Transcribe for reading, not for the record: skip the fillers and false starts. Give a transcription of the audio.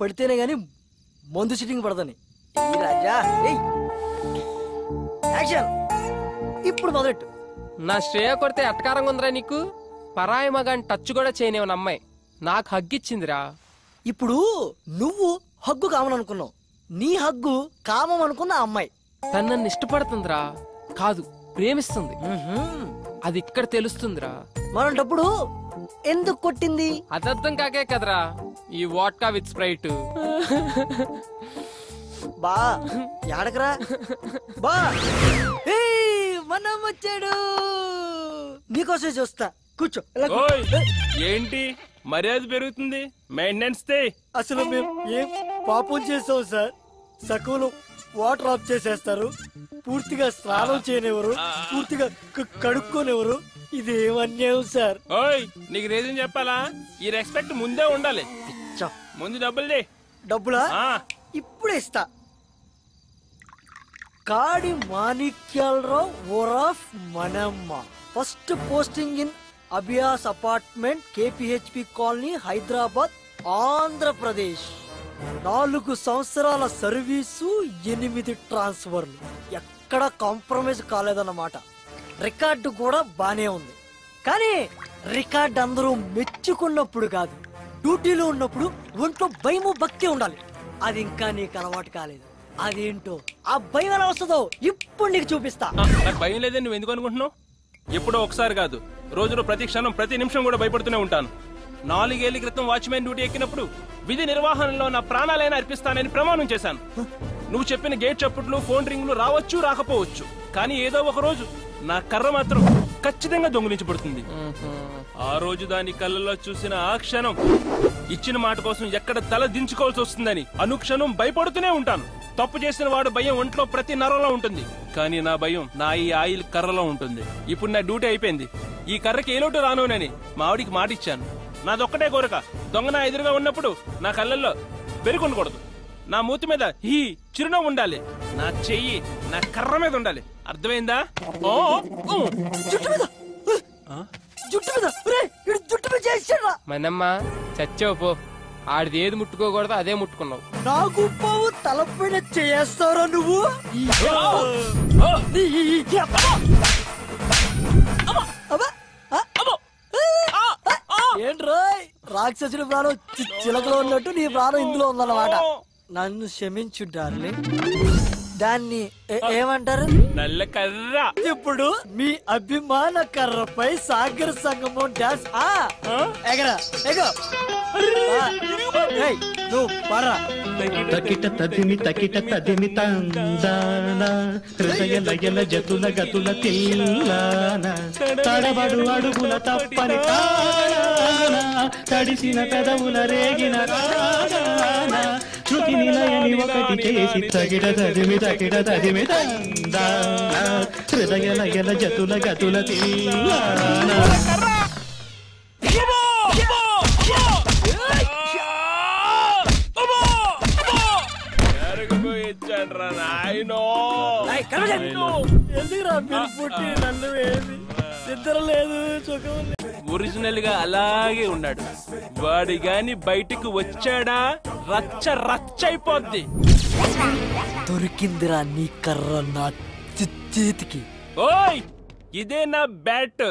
పడితేనే గాని మందు సిట్టింగ్ పడదని. ఈ రాజా యాక్షన్ ఇప్పుడు మొదలెట్టు. నా శ్రేయ కొడితే అటకారంగా ఉందిరా నీకు. పరాయి మగాని టచ్ కూడా చేయనివని అమ్మాయి నాకు హగ్గిచ్చిందిరా. ఇప్పుడు నువ్వు హగ్గు కామననుకున్నావు, నీ హగ్గు కామం అనుకున్న అమ్మాయి తను నన్ను ఇష్టపడుతుందిరా, కాదు ప్రేమిస్తుంది. అది ఇక్కడ తెలుస్తుందిరా. మనం డప్పుడు ఎందుకు కొట్టింది అదర్థం కాకే కదరా ఈ వాట్కా విత్ స్ప్రైట్. బా యాడకరా బా మనం వచ్చాడు, నీకోసం చూస్తా కూర్చో. ఏంటి మర్యాద పెరుగుతుంది, మెయింటెనెన్స్ అసలు మేము ఏం పాపం చేసాం సార్? సకులు వాటర్ ఆఫ్ చేసేస్తారు, పూర్తిగా స్నానం చేయనివ్వరు, పూర్తిగా కడుక్కోనివ్వరు. ఇదేం అన్యాయం సార్? ఓయ్ నీకు రీజన్ చెప్పాలా? ఈ రెస్పెక్ట్ ముందే ఉండాలి. ముందు డబ్బులు డబ్బులా ఇప్పుడే ఇస్తా. కాడి మాణిక్యాలరావు ఓరాఫ్ మనమ్మ, first posting in Abhyas apartment, KPHB colony, Hyderabad, Andhra Pradesh. 4 సంవత్సరాల సర్వీసు, 8 ట్రాన్స్ఫర్లు. ఎక్కడ కాంప్రమైజ్ కాలేదన్నమాట. రికార్డు కూడా బానే ఉంది, కానీ రికార్డు అందరూ మెచ్చుకున్నప్పుడు కాదు, డ్యూటీలో ఉన్నప్పుడు ఒంట్లో భయము భక్తి ఉండాలి. అది ఇంకా నీకు అలవాటు కాలేదు. అదేంటో ఆ భయం ఎలా వస్తుందో ఇప్పుడు నీకు చూపిస్తా. నాకు భయం లేదని నువ్వు ఎందుకు అనుకుంటున్నావు? ఎప్పుడో ఒకసారి కాదు, రోజులో ప్రతి క్షణం ప్రతి నిమిషం కూడా భయపడుతూనే ఉంటాను. 4 ఏళ్ల క్రితం వాచ్మెన్ డ్యూటీ ఎక్కినప్పుడు విధి నిర్వహణలో నా ప్రాణాలైనా అర్పిస్తానని ప్రమాణం చేశాను. నువ్వు చెప్పిన గేట్ చప్పుట్లు, ఫోన్ రింగులు రావచ్చు రాకపోవచ్చు, కానీ ఏదో ఒక రోజు నా కర్ర మాత్రం ఖచ్చితంగా దొంగిలించబడుతుంది. ఆ రోజు దాని కళ్ళలో చూసిన ఆ క్షణం ఇచ్చిన మాట కోసం ఎక్కడ తల దించుకోవాల్సి వస్తుందని అనుక్షణం భయపడుతూనే ఉంటాను. తప్పు చేసిన వాడు భయం ఒంట్లో ప్రతి నరంలో ఉంటుంది, కానీ నా భయం నా ఈ ఆయిల్ కర్రలో ఉంటుంది. ఇప్పుడు నా డ్యూటీ అయిపోయింది, ఈ కర్రకి ఏ లోటు రానోనని మా ఆవిడికి మాట ఇచ్చాను. నాదొక్కటే కోరిక, దొంగ నా ఎదురుగా ఉన్నప్పుడు నా కళ్ళల్లో పెరుగుండకూడదు, నా మూతి మీద ఈ చిరునవ్వు ఉండాలి, నా చెయ్యి నా కర్ర మీద ఉండాలి. అర్థమైందా? మనమ్మ చచ్చావు పో, ఆడిది ఏది ముట్టుకోకూడదు అదే ముట్టుకున్నావు. నాకు పావు తలపైన చేస్తారా నువ్వు? ఏంట్రా రాక్షసుడి ప్రాణం చిలకలో ఉన్నట్టు నీ ప్రాణం ఇందులో ఉందన్నమాట. నన్ను క్షమించు డార్లింగ్. దాన్ని ఏమంటారు? నల్ల కర్ర. ఇప్పుడు మీ అభిమాన కర్రపై సాగర సంగమం డాన్స్. ఎగరా ఎగో నువ్వు పర్రా. తకిట తదిమి తందాన, హృదయ లయల జతుల గతుల తిల్లాన, తడబడు అడుగుల తప్పని తాళాన, తడిసిన పెదవుల రేగిన రాగాన, శృతి నిలయని ఒకటి చేసి తకిట తదిమి తందాన, హృదయ లయల జతుల గతుల తిల్లాన. ఒరిజినల్ గా అలాగే ఉన్నాడు. వాడి గాని బయటికి వచ్చాడా రచ్చ రచ్చైపోద్ది. దొరికిందిరా నీ కర్ర నా చేతికి. ఓయ్ ఇదే నా బ్యాట్.